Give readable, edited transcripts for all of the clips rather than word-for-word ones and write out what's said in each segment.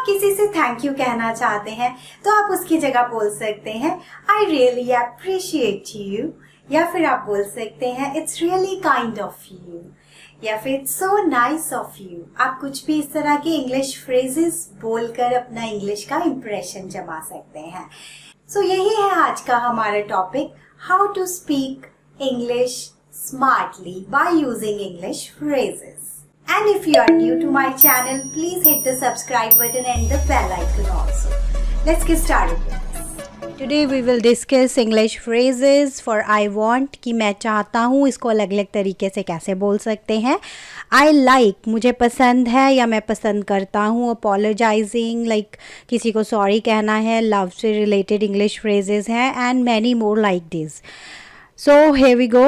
आप किसी से थैंक यू कहना चाहते हैं तो आप उसकी जगह बोल सकते हैं आई रियली अप्रिशिएट यू, या फिर आप बोल सकते हैं it's really kind of you, या फिर it's so nice of you. आप कुछ भी इस तरह के इंग्लिश फ्रेजेस बोलकर अपना इंग्लिश का इंप्रेशन जमा सकते हैं। सो यही है आज का हमारा topic, how to speak English smartly by using English phrases. And if you are new to my channel, please hit the subscribe button and the bell icon also. Let's get started with this. Today we will discuss English phrases for I want, कि मैं चाहता हूँ, इसको अलग अलग तरीके से कैसे बोल सकते हैं। I like, मुझे पसंद है या मैं पसंद करता हूँ। Apologizing, like किसी को सॉरी कहना है। Love से related English phrases हैं and many more like this. So here we go.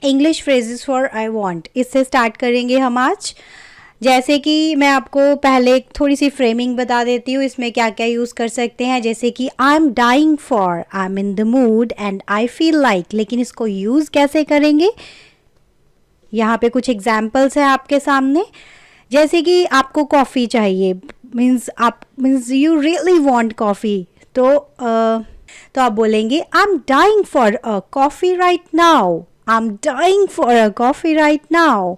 English phrases for I want, इससे स्टार्ट करेंगे हम आज। जैसे कि मैं आपको पहले थोड़ी सी फ्रेमिंग बता देती हूँ, इसमें क्या क्या यूज़ कर सकते हैं। जैसे कि I am dying for, I am in the mood and I feel like, लेकिन इसको यूज़ कैसे करेंगे, यहाँ पे कुछ एग्जाम्पल्स हैं आपके सामने। जैसे कि आपको कॉफ़ी चाहिए, means you really want coffee, तो आप बोलेंगे I am dying for a coffee right now, I'm dying for a coffee right now.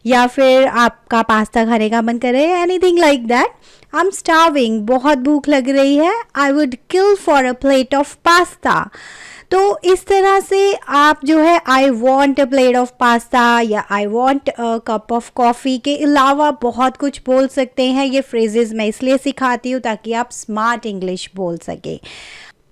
या फिर आपका पास्ता खाने का मन करे, anything like that. I'm starving, बहुत भूख लग रही है, I would kill for a plate of pasta. तो इस तरह से आप जो है I want a plate of pasta या I want a cup of coffee के अलावा बहुत कुछ बोल सकते हैं। ये फ्रेजेस मैं इसलिए सिखाती हूँ ताकि आप स्मार्ट इंग्लिश बोल सके।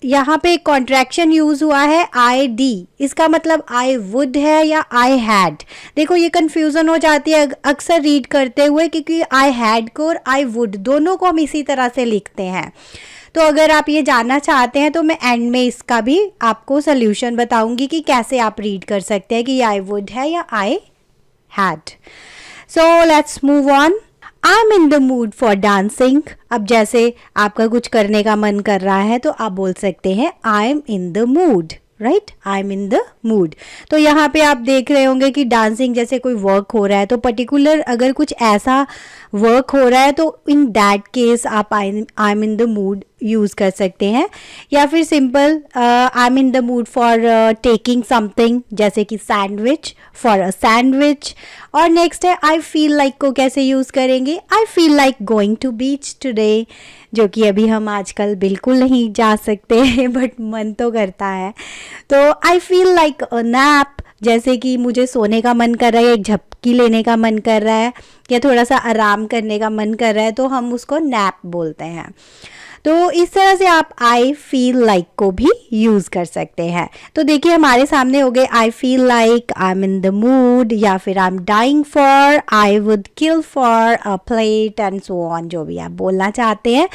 यहाँ पे कॉन्ट्रैक्शन यूज़ हुआ है आई डी, इसका मतलब आई वुड है या आई हैड। देखो ये कन्फ्यूज़न हो जाती है अक्सर रीड करते हुए, क्योंकि आई हैड को और आई वुड दोनों को हम इसी तरह से लिखते हैं। तो अगर आप ये जानना चाहते हैं तो मैं एंड में इसका भी आपको सोल्यूशन बताऊंगी कि कैसे आप रीड कर सकते हैं कि आई वुड है या I had. So let's move on. I am in the mood for dancing. अब जैसे आपका कुछ करने का मन कर रहा है तो आप बोल सकते हैं आई am in the mood, right, I am in the mood. तो यहाँ पे आप देख रहे होंगे कि डांसिंग जैसे कोई वर्क हो रहा है, तो पर्टिकुलर अगर कुछ ऐसा वर्क हो रहा है तो इन दैट केस आप I am in the mood use कर सकते हैं। या फिर simple I am in the mood for taking something, जैसे कि सैंडविच, फॉर अ सैंडविच। और नेक्स्ट है आई फील लाइक को कैसे यूज़ करेंगे, I feel like going to beach today, जो कि अभी हम आजकल बिल्कुल नहीं जा सकते हैं बट मन तो करता है। तो आई फील लाइक अ नैप, जैसे कि मुझे सोने का मन कर रहा है, एक झपकी लेने का मन कर रहा है या थोड़ा सा आराम करने का मन कर रहा है, तो हम उसको नैप बोलते हैं। तो इस तरह से आप आई फील लाइक को भी यूज़ कर सकते हैं। तो देखिए हमारे सामने हो गए I feel like, I am in the mood, या फिर I am dying for, I would kill for a plate and so on, जो भी आप बोलना चाहते हैं।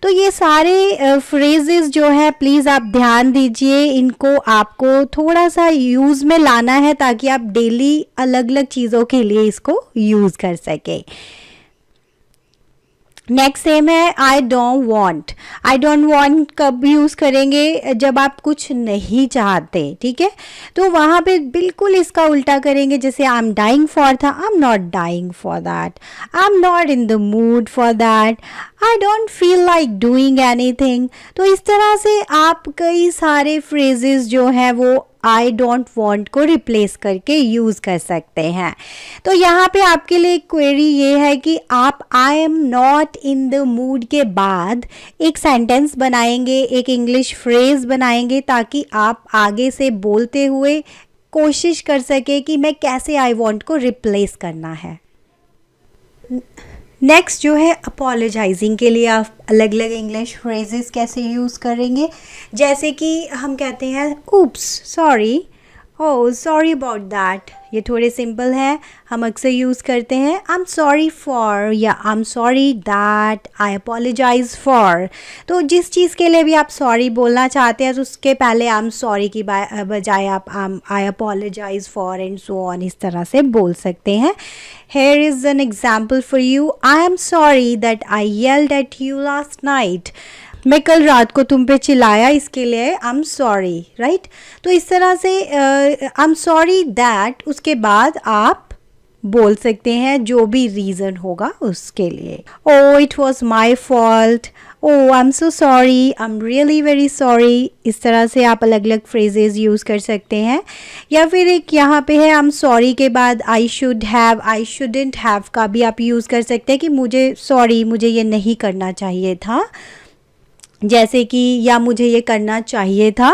तो ये सारे फ्रेजेस जो है प्लीज़ आप ध्यान दीजिए, इनको आपको थोड़ा सा यूज़ में लाना है ताकि आप डेली अलग अलग चीज़ों के लिए इसको यूज़ कर सकें। नेक्स्ट सेम है I don't want. I don't want कब यूज़ करेंगे, जब आप कुछ नहीं चाहते, ठीक है। तो वहाँ पे बिल्कुल इसका उल्टा करेंगे, जैसे आई एम डाइंग फॉर था, I am not dying for that, I am not in the mood for that, I don't feel like doing anything. तो इस तरह से आप कई सारे फ्रेजेस जो हैं वो आई डोंट वॉन्ट को रिप्लेस करके यूज़ कर सकते हैं। तो यहाँ पे आपके लिए क्वेरी ये है कि आप I am not in the mood के बाद एक सेंटेंस बनाएंगे, एक इंग्लिश फ्रेज बनाएंगे, ताकि आप आगे से बोलते हुए कोशिश कर सके कि मैं कैसे आई वॉन्ट को रिप्लेस करना है। नेक्स्ट जो है अपोलोजाइजिंग के लिए आप अलग अलग इंग्लिश फ्रेजेस कैसे यूज़ करेंगे। जैसे कि हम कहते हैं oops sorry, oh sorry about that, ये थोड़े सिंपल हैं, हम अक्सर यूज़ करते हैं आई एम सॉरी फॉर या I am sorry that, I apologise for. तो जिस चीज़ के लिए भी आप सॉरी बोलना चाहते हैं तो उसके पहले आई एम सॉरी की बजाय आप I apologise for and so on इस तरह से बोल सकते हैं। Here is an example for you. I am sorry that I yelled at you last night. मैं कल रात को तुम पे चिल्लाया, इसके लिए आई एम सॉरी, राइट। तो इस तरह से आई एम सॉरी दैट, उसके बाद आप बोल सकते हैं जो भी रीज़न होगा उसके लिए। Oh it was my fault, oh I am so sorry, I am really very sorry. इस तरह से आप अलग अलग फ्रेजेस यूज़ कर सकते हैं। या फिर एक यहाँ पे है आई एम सॉरी के बाद आई should have, I shouldn't have का भी आप यूज़ कर सकते हैं कि मुझे सॉरी, मुझे ये नहीं करना चाहिए था, जैसे कि या मुझे ये करना चाहिए था,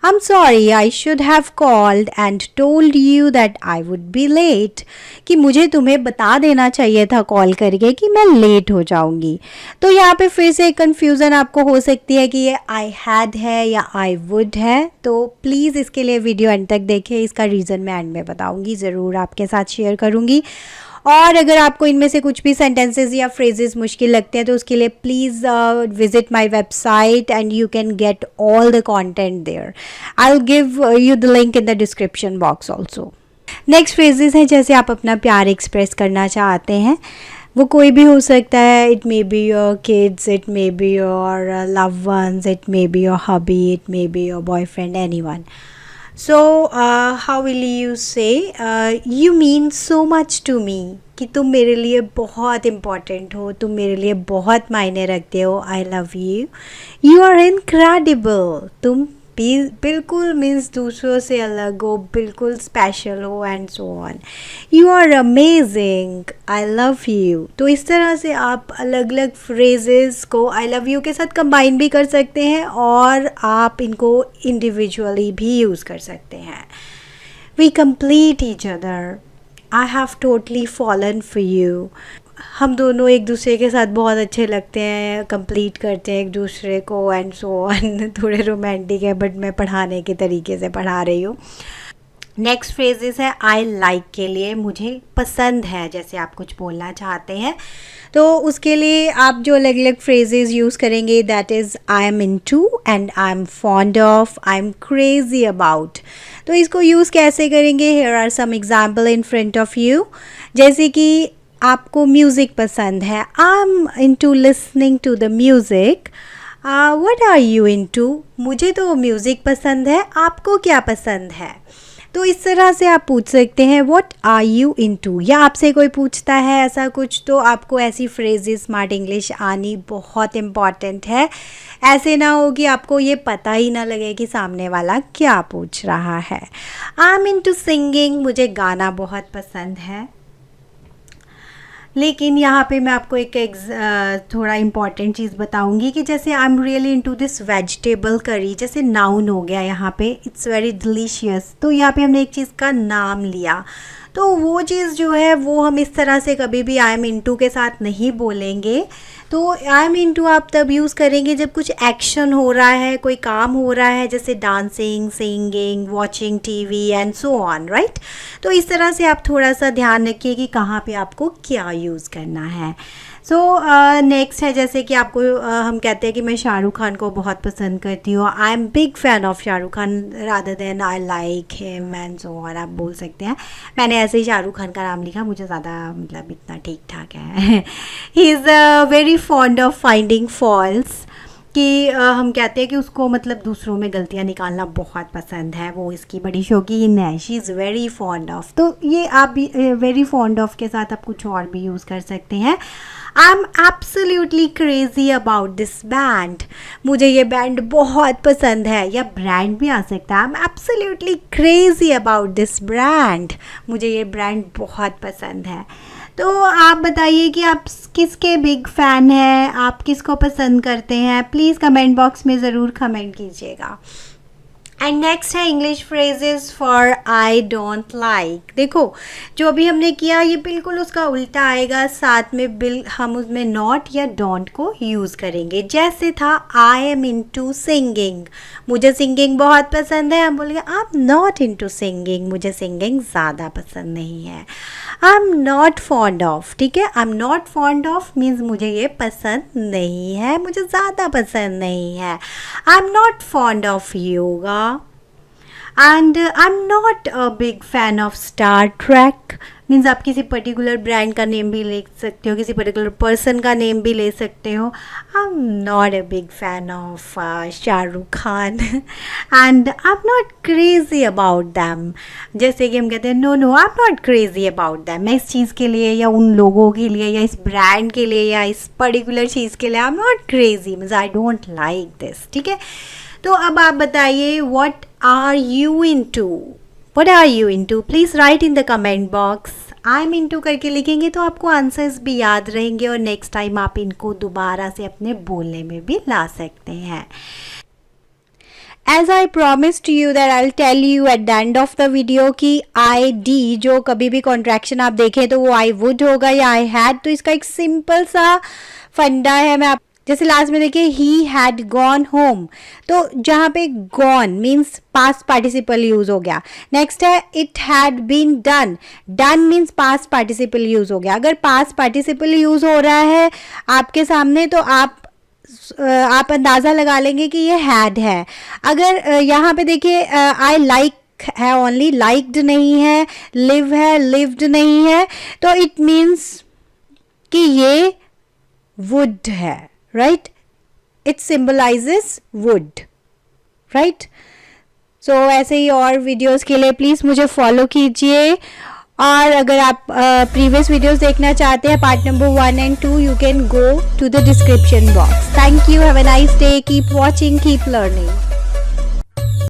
I am sorry I should have called and told you that I would be late, कि मुझे तुम्हें बता देना चाहिए था कॉल करके कि मैं लेट हो जाऊंगी। तो यहाँ पे फिर से कन्फ्यूज़न आपको हो सकती है कि ये आई हैड है या आई वुड है, तो प्लीज़ इसके लिए वीडियो एंड तक देखें, इसका रीज़न मैं एंड में बताऊँगी, ज़रूर आपके साथ शेयर करूँगी। और अगर आपको इनमें से कुछ भी सेंटेंसेस या फ्रेजेस मुश्किल लगते हैं तो उसके लिए please visit my website and you can get all the content there. I will give you the link in the description box also. Next phrases हैं जैसे आप अपना प्यार एक्सप्रेस करना चाहते हैं, वो कोई भी हो सकता है, it may be your kids, it may be your love ones, it may be your hubby, it may be your boyfriend, anyone. So, how will you say, you mean so much to me, कि तुम मेरे लिए बहुत important हो, तुम मेरे लिए बहुत मायने रखते हो, I love you, you are incredible, तुम बिल्कुल मीन्स दूसरों से अलग हो, बिल्कुल स्पेशल हो, and so on, you are amazing, I love you. तो इस तरह से आप अलग अलग फ्रेजेस को आई लव यू के साथ कंबाइन भी कर सकते हैं और आप इनको इंडिविजुअली भी यूज़ कर सकते हैं। We complete each other, I have totally fallen for you, हम दोनों एक दूसरे के साथ बहुत अच्छे लगते हैं, कंप्लीट करते हैं एक दूसरे को, एंड सो ऑन। थोड़े रोमांटिक है बट मैं पढ़ाने के तरीके से पढ़ा रही हूँ। नेक्स्ट फ्रेजेस है आई लाइक के लिए, मुझे पसंद है, जैसे आप कुछ बोलना चाहते हैं तो उसके लिए आप जो अलग अलग फ्रेजेस यूज़ करेंगे, that is I am into and I am fond of, I am crazy about. तो इसको यूज़ कैसे करेंगे, here are some example in front of you. जैसे कि आपको म्यूज़िक पसंद है, I am into listening to the music, what are you into, मुझे तो म्यूज़िक पसंद है, आपको क्या पसंद है। तो इस तरह से आप पूछ सकते हैं व्हाट आर यू इनटू, या आपसे कोई पूछता है ऐसा कुछ तो आपको ऐसी फ्रेजेस स्मार्ट इंग्लिश आनी बहुत इम्पॉर्टेंट है। ऐसे ना हो कि आपको ये पता ही ना लगे कि सामने वाला क्या पूछ रहा है। आई एम इनटू सिंगिंग, मुझे गाना बहुत पसंद है। लेकिन यहाँ पे मैं आपको एक थोड़ा इम्पॉर्टेंट चीज़ बताऊंगी कि जैसे आई am really into this vegetable curry, जैसे नाउन हो गया यहाँ पे, इट्स वेरी डिलीशियस, तो यहाँ पे हमने एक चीज़ का नाम लिया, तो वो चीज़ जो है वो हम इस तरह से कभी भी आई एम इनटू के साथ नहीं बोलेंगे। तो आई एम इनटू आप तब यूज़ करेंगे जब कुछ एक्शन हो रहा है, कोई काम हो रहा है, जैसे dancing, singing, watching TV and so on, right. तो इस तरह से आप थोड़ा सा ध्यान रखिए कि कहाँ पे आपको क्या यूज़ करना है। सो नेक्स्ट है जैसे कि आपको हम कहते हैं कि मैं शाहरुख खान को बहुत पसंद करती हूँ, I am big fan of Shahrukh Khan rather than I like him and so on, आप बोल सकते हैं। मैंने ऐसे ही शाहरुख खान का नाम लिखा, मुझे ज़्यादा मतलब इतना ठीक ठाक है। He is very fond of finding faults, कि हम कहते हैं कि उसको मतलब दूसरों में गलतियाँ निकालना बहुत पसंद है, वो इसकी बड़ी शौकीन है, she is very fond of. तो ये आप भी वेरी फॉन्ड ऑफ के साथ आप कुछ और भी यूज़ कर सकते हैं। I am absolutely crazy about this band, मुझे ये बैंड बहुत पसंद है, या ब्रांड भी आ सकता है, I am absolutely crazy about this brand, मुझे ये ब्रांड बहुत पसंद है। तो आप बताइए कि आप किसके बिग फ़ैन हैं, आप किसको पसंद करते हैं, प्लीज़ कमेंट बॉक्स में ज़रूर कमेंट कीजिएगा। एंड नेक्स्ट है English phrases for I don't like. देखो जो अभी हमने किया ये बिल्कुल उसका उल्टा आएगा, साथ में हम उसमें नॉट या डोंट को यूज़ करेंगे। जैसे था आई एम इनटू सिंगिंग, मुझे सिंगिंग बहुत पसंद है, हम बोलेंगे I am not into singing, मुझे सिंगिंग ज़्यादा पसंद नहीं है। I am not fond of, ठीक है, I am not fond of means मुझे ये पसंद नहीं है, मुझे ज़्यादा पसंद नहीं है। I am not fond of yoga and I am not a big fan of Star Trek, means आप किसी पर्टिकुलर ब्रांड का नेम भी ले सकते हो, किसी पर्टिकुलर पर्सन का नेम भी ले सकते हो. I am not a big fan of Shahrukh Khan and I am not crazy about them. जैसे कि हम कहते हैं no no I am not crazy about them. मैं इस चीज़ के लिए या उन लोगों के लिए या इस ब्रांड के लिए या इस पर्टिकुलर चीज़ के लिए I am not crazy, means I don't like this. ठीक है, तो अब आप बताइए what are you into, what are you into. Please write in the comment box. I am into करके लिखेंगे तो आपको आंसर्स भी याद रहेंगे और नेक्स्ट टाइम आप इनको दोबारा से अपने बोलने में भी ला सकते हैं. As I promised you that I'll tell you at the end of the video कि ID जो कभी भी कॉन्ट्रैक्शन आप देखें तो वो I would होगा या I had. तो इसका एक सिंपल सा फंडा है. मैं आप जैसे लास्ट में देखिए he had gone home, तो जहाँ पे gone means past participle use हो गया. नेक्स्ट है it had been done. done means past participle use हो गया. अगर पास्ट पार्टिसिपल यूज हो रहा है आपके सामने तो आप अंदाज़ा लगा लेंगे कि ये हैड है. अगर यहाँ पे देखिए आई लाइक है ओनली, लाइक्ड नहीं है, लिव है, लिव्ड नहीं है, तो इट मीन्स कि ये वुड है. Right, it symbolises wood. Right, so ऐसे ही और वीडियोस के लिए प्लीज़ मुझे फॉलो कीजिए. और अगर आप प्रीवियस वीडियोस देखना चाहते हैं part number 1 and 2, you can go to the description box. Thank you, have a nice day, keep watching, keep learning.